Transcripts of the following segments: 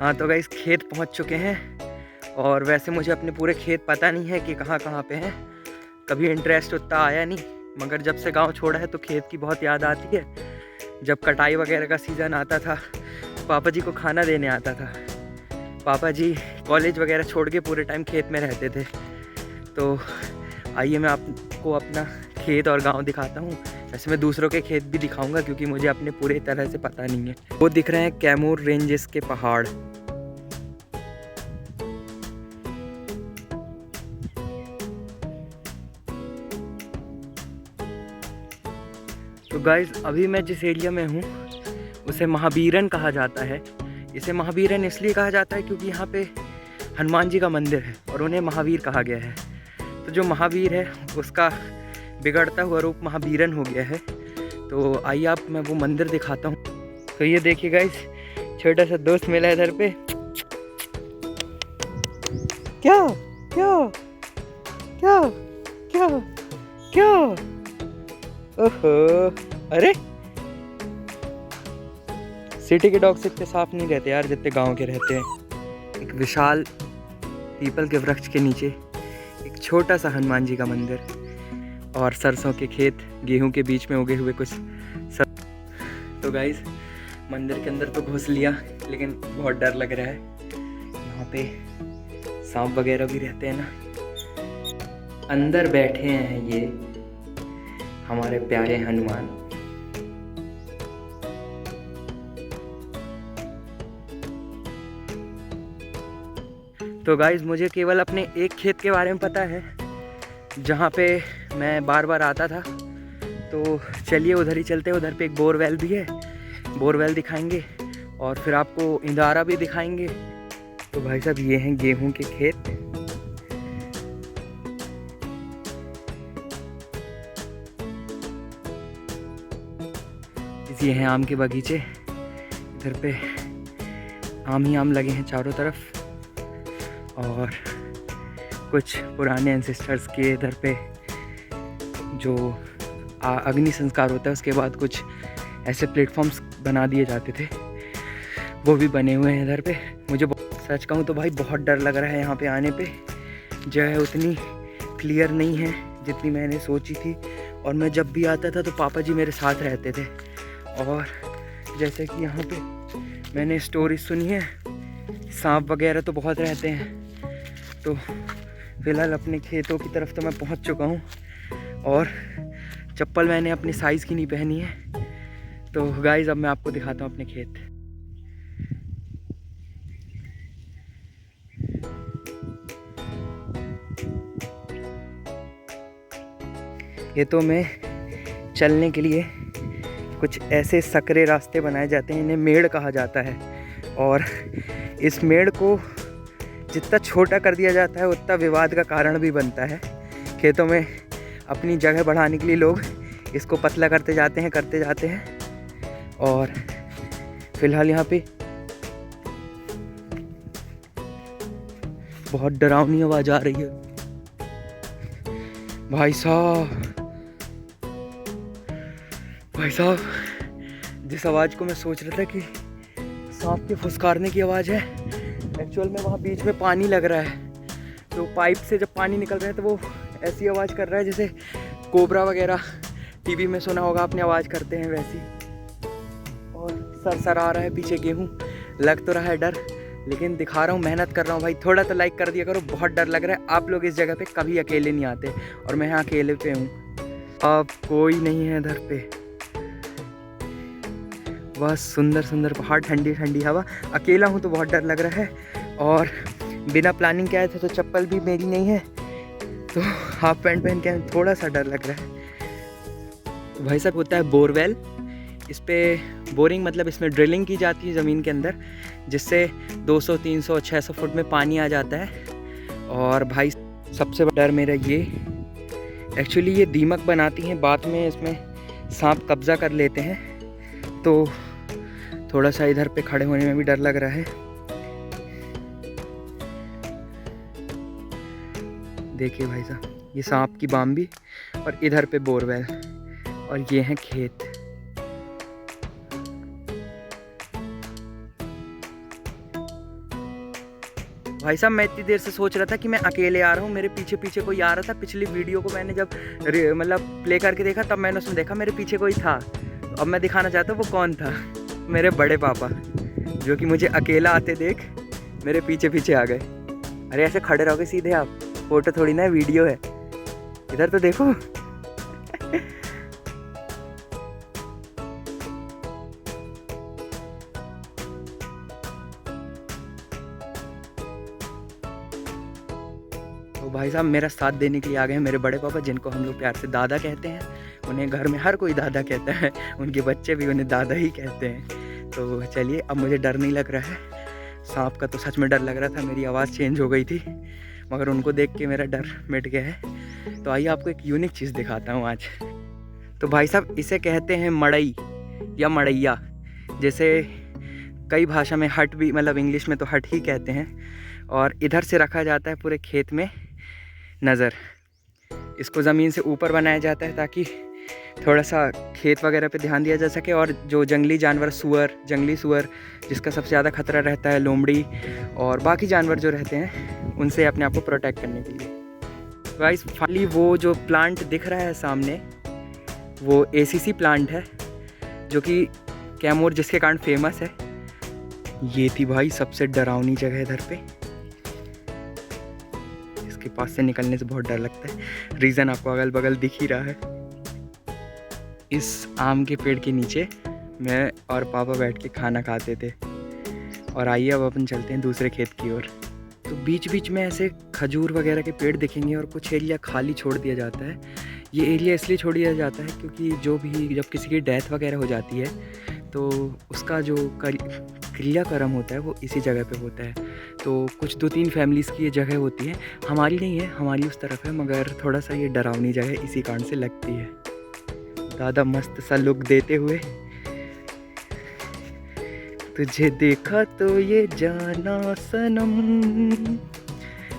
हाँ तो गाइस खेत पहुंच चुके हैं। और वैसे मुझे अपने पूरे खेत पता नहीं है कि कहाँ कहाँ पे हैं, कभी इंटरेस्ट उतना आया नहीं। मगर जब से गांव छोड़ा है तो खेत की बहुत याद आती है। जब कटाई वगैरह का सीज़न आता था, पापा जी को खाना देने आता था। पापा जी कॉलेज वगैरह छोड़ के पूरे टाइम खेत में रहते थे। तो आइए मैं आपको अपना खेत और गांव दिखाता हूँ। वैसे मैं दूसरों के खेत भी दिखाऊंगा क्योंकि मुझे अपने पूरे तरह से पता नहीं है। वो दिख रहे हैं कैमूर रेंजेस के पहाड़। तो गाइज अभी मैं जिस एरिया में हूँ उसे महावीरन कहा जाता है। इसे महावीरन इसलिए कहा जाता है क्योंकि यहाँ पे हनुमान जी का मंदिर है और उन्हें महावीर कहा गया है। तो जो महावीर है उसका बिगड़ता हुआ रूप महावीरन हो गया है। तो आइए आप मैं वो मंदिर दिखाता हूँ। तो ये देखिए गाइस, छोटा सा दोस्त मिला है इधर पे। क्या क्या क्या क्या क्या ओहो, अरे सिटी के डॉग्स इतने साफ नहीं रहते यार जितने गांव के रहते हैं। एक विशाल पीपल के वृक्ष के नीचे एक छोटा सा हनुमान जी का मंदिर और सरसों के खेत, गेहूं के बीच में उगे हुए कुछ तो गाइस मंदिर के अंदर तो घुस लिया, लेकिन बहुत डर लग रहा है। यहाँ पे सांप वगैरह भी रहते हैं ना। अंदर बैठे हैं ये हमारे प्यारे हनुमान। तो गाइस मुझे केवल अपने एक खेत के बारे में पता है जहाँ पे मैं बार बार आता था। तो चलिए उधर ही चलते हैं। उधर पे एक बोरवेल भी है, बोरवेल दिखाएंगे और फिर आपको इंदारा भी दिखाएंगे। तो भाई साहब ये हैं गेहूं के खेत। ये हैं आम के बगीचे। इधर पे आम ही आम लगे हैं चारों तरफ। और कुछ पुराने एंसेस्टर्स के इधर पे जो अग्नि संस्कार होता है उसके बाद कुछ ऐसे प्लेटफॉर्म्स बना दिए जाते थे, वो भी बने हुए हैं इधर पे। मुझे सच कहूँ तो भाई बहुत डर लग रहा है यहाँ पे आने पे। जगह उतनी क्लियर नहीं है जितनी मैंने सोची थी। और मैं जब भी आता था तो पापा जी मेरे साथ रहते थे। और जैसे कि यहाँ पे मैंने स्टोरी सुनी है, सांप वगैरह तो बहुत रहते हैं। तो फ़िलहाल अपने खेतों की तरफ तो मैं पहुँच चुका हूँ और चप्पल मैंने अपनी साइज़ की नहीं पहनी है। तो गाइस अब मैं आपको दिखाता हूँ अपने खेत। ये तो मैं चलने के लिए कुछ ऐसे सकरे रास्ते बनाए जाते हैं, इन्हें मेड़ कहा जाता है। और इस मेड़ को जितना छोटा कर दिया जाता है उतना विवाद का कारण भी बनता है। खेतों में अपनी जगह बढ़ाने के लिए लोग इसको पतला करते जाते हैं। और फिलहाल यहाँ पे बहुत डरावनी आवाज़ आ रही है भाई साहब। जिस आवाज़ को मैं सोच रहा था कि सांप के फुसकारने की आवाज़ है, एक्चुअल में वहाँ बीच में पानी लग रहा है। तो पाइप से जब पानी निकल रहा है तो वो ऐसी आवाज़ कर रहा है जैसे कोबरा वगैरह टीवी में सुना होगा आपने आवाज़ करते हैं वैसी। और सर आ रहा है पीछे गेहूँ। लग तो रहा है डर, लेकिन दिखा रहा हूँ, मेहनत कर रहा हूँ भाई। थोड़ा तो लाइक कर दिया करो, बहुत डर लग रहा है। आप लोग इस जगह पे कभी अकेले नहीं आते और मैं यहाँ अकेले पे हूँ। अब कोई नहीं है इधर पे, बस सुंदर सुंदर पहाड़, ठंडी ठंडी हवा। अकेला हूँ तो बहुत डर लग रहा है। और बिना प्लानिंग के आए थे तो चप्पल भी मेरी नहीं है, तो हाफ पैंट पहन के थोड़ा सा डर लग रहा है। तो भाई साहब होता है बोरवेल। इस पे बोरिंग मतलब इसमें ड्रिलिंग की जाती है ज़मीन के अंदर, जिससे 200, 300, 600 फुट में पानी आ जाता है। और भाई सबसे बड़ा डर मेरा ये, एक्चुअली ये दीमक बनाती हैं, बाद में इसमें सांप कब्ज़ा कर लेते हैं। तो थोड़ा सा इधर पे खड़े होने में भी डर लग रहा है। देखिए भाई साहब, ये सांप की बाम भी, और इधर पे बोरवेल, और ये हैं खेत। भाई साहब मैं इतनी देर से सोच रहा था कि मैं अकेले आ रहा हूँ, मेरे पीछे पीछे कोई आ रहा था। पिछली वीडियो को मैंने जब मतलब प्ले करके देखा तब मैंने उसमें देखा मेरे पीछे कोई था। तो अब मैं दिखाना चाहता हूँ वो कौन था। मेरे बड़े पापा, जो कि मुझे अकेला आते देख मेरे पीछे पीछे आ गए। अरे ऐसे खड़े रहोगे सीधे आप, फोटो थोड़ी ना वीडियो है, इधर तो देखो। तो भाई साहब मेरा साथ देने के लिए आ गए हैं मेरे बड़े पापा, जिनको हम लोग प्यार से दादा कहते हैं। उन्हें घर में हर कोई दादा कहता है, उनके बच्चे भी उन्हें दादा ही कहते हैं। तो चलिए अब मुझे डर नहीं लग रहा है। सांप का तो सच में डर लग रहा था, मेरी आवाज़ चेंज हो गई थी, मगर उनको देख के मेरा डर मिट गया है। तो आइए आपको एक यूनिक चीज़ दिखाता हूँ आज। तो भाई साहब इसे कहते हैं मड़ई या मड़ैया, जैसे कई भाषा में हट भी, मतलब इंग्लिश में तो हट ही कहते हैं। और इधर से रखा जाता है पूरे खेत में नज़र। इसको ज़मीन से ऊपर बनाया जाता है ताकि थोड़ा सा खेत वगैरह पे ध्यान दिया जा सके। और जो जंगली जानवर, सुअर, जंगली सुअर जिसका सबसे ज़्यादा खतरा रहता है, लोमड़ी और बाकी जानवर जो रहते हैं, उनसे अपने आप को प्रोटेक्ट करने के लिए। गाइस फाइनली वो जो प्लांट दिख रहा है सामने, वो ACC प्लांट है, जो कि कैमूर जिसके कारण फेमस है। ये थी भाई सबसे डरावनी जगह इधर पे, इसके पास से निकलने से बहुत डर लगता है। रीज़न आपको अगल बगल दिख ही रहा है। इस आम के पेड़ के नीचे मैं और पापा बैठ के खाना खाते थे। और आइए अब अपन चलते हैं दूसरे खेत की ओर। तो बीच बीच में ऐसे खजूर वगैरह के पेड़ दिखेंगे और कुछ एरिया खाली छोड़ दिया जाता है। ये एरिया इसलिए छोड़ दिया जाता है क्योंकि जब किसी की डेथ वगैरह हो जाती है तो उसका जो क्रियाक्रम होता है वो इसी जगह पे होता है। तो कुछ 2-3 फैमिलीज़ की ये जगह होती है, हमारी नहीं है, हमारी उस तरफ है, मगर थोड़ा सा ये डरावनी जगह इसी कारण से लगती है। दादा मस्त सा लुक देते हुए, तुझे देखा तो ये जाना सनम,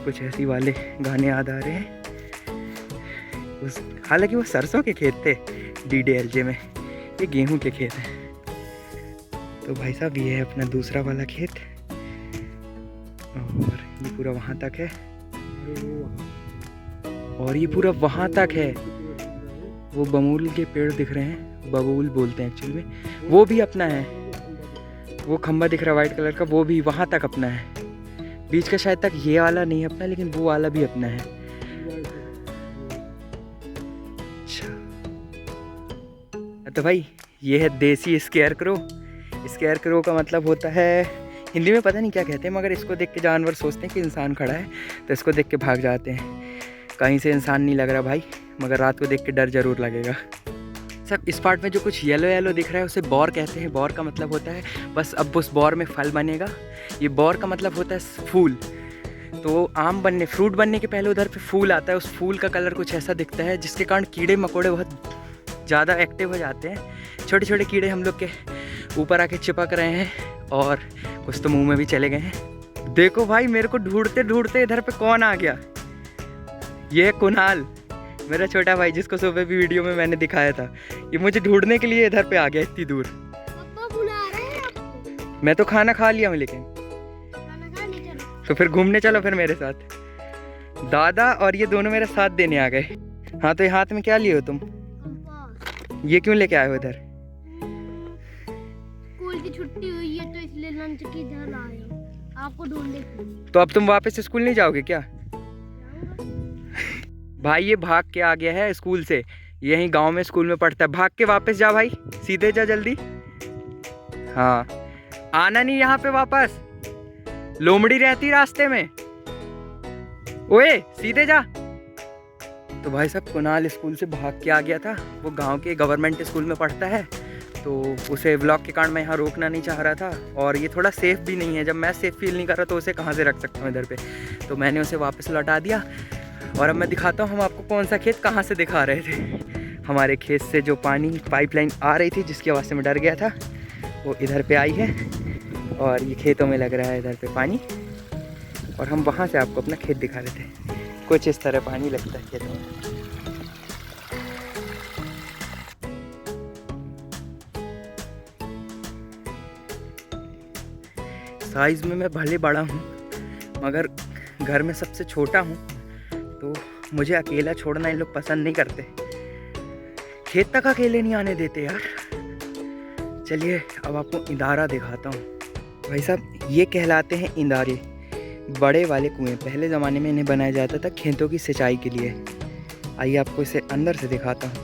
कुछ ऐसी वाले गाने याद आ रहे हैं। हालांकि वो सरसों के खेत थे DDLJ में, ये गेहूं के खेत हैं। तो भाई साहब ये है अपना दूसरा वाला खेत, और ये पूरा वहाँ तक है, और ये पूरा वहाँ तक है। वो बबूल के पेड़ दिख रहे हैं, बबूल बोलते हैं एक्चुअली में, वो भी अपना है। वो खंबा दिख रहा है वाइट कलर का, वो भी वहाँ तक अपना है। बीच का शायद तक ये वाला नहीं अपना, लेकिन वो वाला भी अपना है। अच्छा तो भाई ये है देसी स्केयरक्रो। स्केयरक्रो का मतलब होता है, हिंदी में पता नहीं क्या कहते हैं, मगर इसको देख के जानवर सोचते हैं कि इंसान खड़ा है, तो इसको देख के भाग जाते हैं। कहीं से इंसान नहीं लग रहा भाई, मगर रात को देख के डर ज़रूर लगेगा। सब इस पार्ट में जो कुछ येलो येलो दिख रहा है उसे बौर कहते हैं। बौर का मतलब होता है बस अब उस बौर में फल बनेगा। ये बौर का मतलब होता है फूल। तो आम बनने, फ्रूट बनने के पहले उधर पे फूल आता है। उस फूल का कलर कुछ ऐसा दिखता है जिसके कारण कीड़े मकोड़े बहुत ज़्यादा एक्टिव हो जाते हैं। छोटे छोटे कीड़े हम लोग के ऊपर आके चिपक रहे हैं, और कुछ तो मुंह में भी चले गए हैं। देखो भाई मेरे को ढूंढते ढूंढते इधर पे कौन आ गया। ये है कुणाल, मेरा छोटा भाई, जिसको सुबह भी वीडियो में मैंने दिखाया था। ये मुझे ढूंढने के लिए इधर पे आ गया इतनी दूर। पापा बुला रहे हैं आपको। मैं तो खाना खा लिया हूँ, लेकिन खाना खाने चलो। तो फिर घूमने चलो फिर मेरे साथ। दादा और ये दोनों मेरा साथ देने आ गए। हाँ तो ये हाथ में क्या लिए हो तुम? कंपास। ये क्यों लेके आए हो इधर? स्कूल की छुट्टी हुई है तो इसलिए लंच की इधर आए हो, आपको ढूंढने के लिए। तो अब तुम वापस स्कूल नहीं जाओगे क्या? भाई ये भाग के आ गया है स्कूल से, यहीं गांव में स्कूल में पढ़ता है। भाग के वापस जा भाई, सीधे जा जल्दी। हाँ आना नहीं यहाँ पे वापस, लोमड़ी रहती रास्ते में। ओए सीधे जा। तो भाई साहब कुणाल स्कूल से भाग के आ गया था। वो गांव के गवर्नमेंट स्कूल में पढ़ता है, तो उसे व्लॉग के कारण मैं यहाँ रोकना नहीं चाह रहा था। और ये थोड़ा सेफ़ भी नहीं है, जब मैं सेफ़ फील नहीं कर रहा तो उसे कहाँ से रख सकता हूँ इधर पे। तो मैंने उसे वापस लौटा दिया। और अब मैं दिखाता हूँ हम आपको कौन सा खेत कहाँ से दिखा रहे थे। हमारे खेत से जो पानी पाइपलाइन आ रही थी, जिसकी आवाज़ से मैं डर गया था, वो इधर पे आई है। और ये खेतों में लग रहा है इधर पे पानी, और हम वहाँ से आपको अपना खेत दिखा रहे थे। कुछ इस तरह पानी लगता है खेतों में। साइज़ में मैं भले बड़ा हूँ, मगर घर में सबसे छोटा हूँ तो मुझे अकेला छोड़ना इन लोग पसंद नहीं करते, खेत तक अकेले नहीं आने देते यार। चलिए अब आपको इंदारा दिखाता हूँ। भाई साहब ये कहलाते हैं इंदारे, बड़े वाले कुएं। पहले ज़माने में इन्हें बनाया जाता था खेतों की सिंचाई के लिए। आइए आपको इसे अंदर से दिखाता हूँ।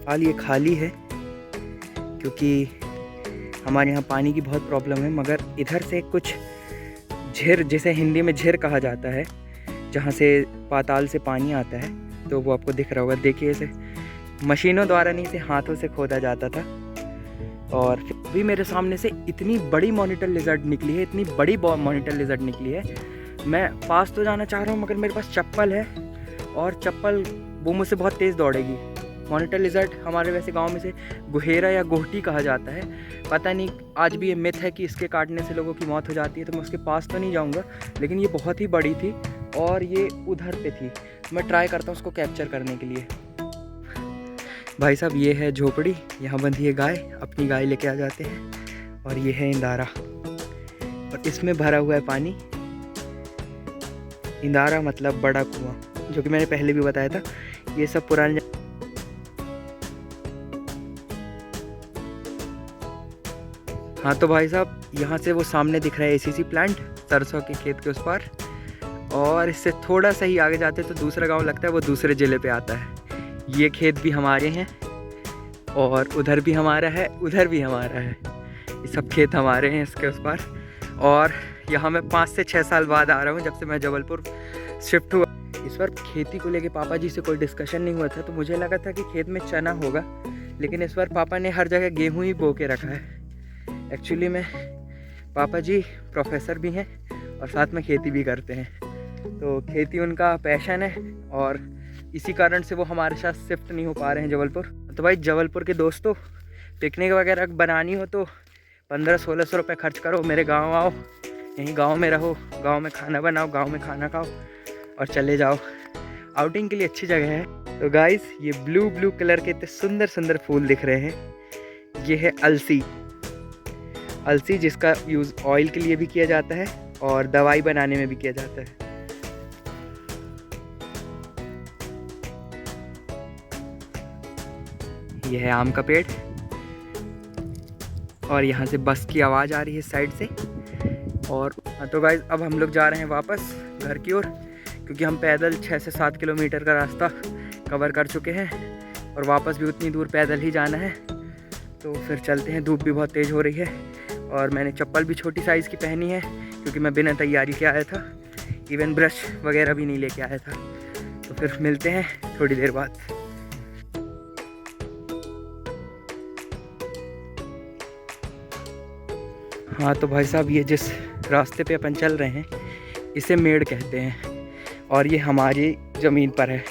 हाल ये खाली है क्योंकि हमारे यहाँ पानी की बहुत प्रॉब्लम है, मगर इधर से कुछ झिर, जिसे हिंदी में झिर कहा जाता है, जहाँ से पाताल से पानी आता है, तो वो आपको दिख रहा होगा। देखिए इसे मशीनों द्वारा नहीं, इसे हाथों से खोदा जाता था। और भी मेरे सामने से इतनी बड़ी मॉनिटर लिजर्ड निकली है, इतनी बड़ी मॉनिटर लिजर्ड निकली है। मैं पास तो जाना चाह रहा हूँ मगर मेरे पास चप्पल है, और चप्पल वो मुझसे बहुत तेज़ दौड़ेगी। मॉनिटर लिजर्ड हमारे वैसे गांव में से गुहेरा या गोहटी कहा जाता है। पता नहीं आज भी ये मिथ है कि इसके काटने से लोगों की मौत हो जाती है, तो मैं उसके पास तो नहीं जाऊंगा। लेकिन ये बहुत ही बड़ी थी और ये उधर पे थी। मैं ट्राई करता हूँ उसको कैप्चर करने के लिए। भाई साहब ये है झोपड़ी, यहाँ बंधी है गाय, अपनी गाय लेके आ जाते हैं। और ये है इंदारा, और इसमें भरा हुआ है पानी। इंदारा मतलब बड़ा कुआं, जो कि मैंने पहले भी बताया था। ये सब पुराने हाँ तो भाई साहब यहाँ से वो सामने दिख रहा है एसीसी प्लांट, सरसों के खेत के उस पार। और इससे थोड़ा सा ही आगे जाते तो दूसरा गांव लगता है, वो दूसरे ज़िले पे आता है। ये खेत भी हमारे हैं, और उधर भी हमारा है, उधर भी हमारा है। ये सब खेत हमारे हैं इसके उस पार। और यहाँ मैं 5 से 6 साल बाद आ रहा हूँ, जब से मैं जबलपुर शिफ्ट हुआ। इस बार खेती को लेके पापा जी से कोई डिस्कशन नहीं हुआ था, तो मुझे लगा था कि खेत में चना होगा, लेकिन इस बार पापा ने हर जगह गेहूँ ही बो के रखा है। एक्चुअली में पापा जी प्रोफेसर भी हैं और साथ में खेती भी करते हैं, तो खेती उनका पैशन है, और इसी कारण से वो हमारे साथ शिफ्ट नहीं हो पा रहे हैं जबलपुर। तो भाई जबलपुर के दोस्तों, पिकनिक वगैरह बनानी हो तो 1500-1600 रुपये खर्च करो, मेरे गांव आओ, यहीं गांव में रहो, गांव में खाना बनाओ, गांव में खाना खाओ और चले जाओ। आउटिंग के लिए अच्छी जगह है। तो गाइस ये ब्लू कलर के इतने सुंदर सुंदर फूल दिख रहे हैं, ये है अलसी। अलसी जिसका यूज़ ऑयल के लिए भी किया जाता है और दवाई बनाने में भी किया जाता है। यह है आम का पेड़, और यहाँ से बस की आवाज़ आ रही है साइड से। और तो गाइस अब हम लोग जा रहे हैं वापस घर की ओर, क्योंकि हम पैदल 6 से 7 किलोमीटर का रास्ता कवर कर चुके हैं, और वापस भी उतनी दूर पैदल ही जाना है। तो फिर चलते हैं, धूप भी बहुत तेज़ हो रही है, और मैंने चप्पल भी छोटी साइज़ की पहनी है, क्योंकि मैं बिना तैयारी के आया था, इवन ब्रश वगैरह भी नहीं लेके आया था। तो फिर मिलते हैं थोड़ी देर बाद। हाँ तो भाई साहब ये जिस रास्ते पे अपन चल रहे हैं इसे मेड़ कहते हैं, और ये हमारी ज़मीन पर है,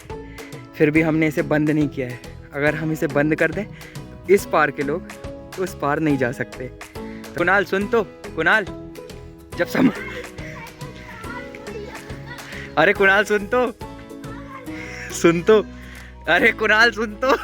फिर भी हमने इसे बंद नहीं किया है। अगर हम इसे बंद कर दें तो इस पार के लोग उस पार नहीं जा सकते। तो कुणाल सुन तो, कुणाल जब अरे कुणाल सुन तो, अरे कुणाल सुन तो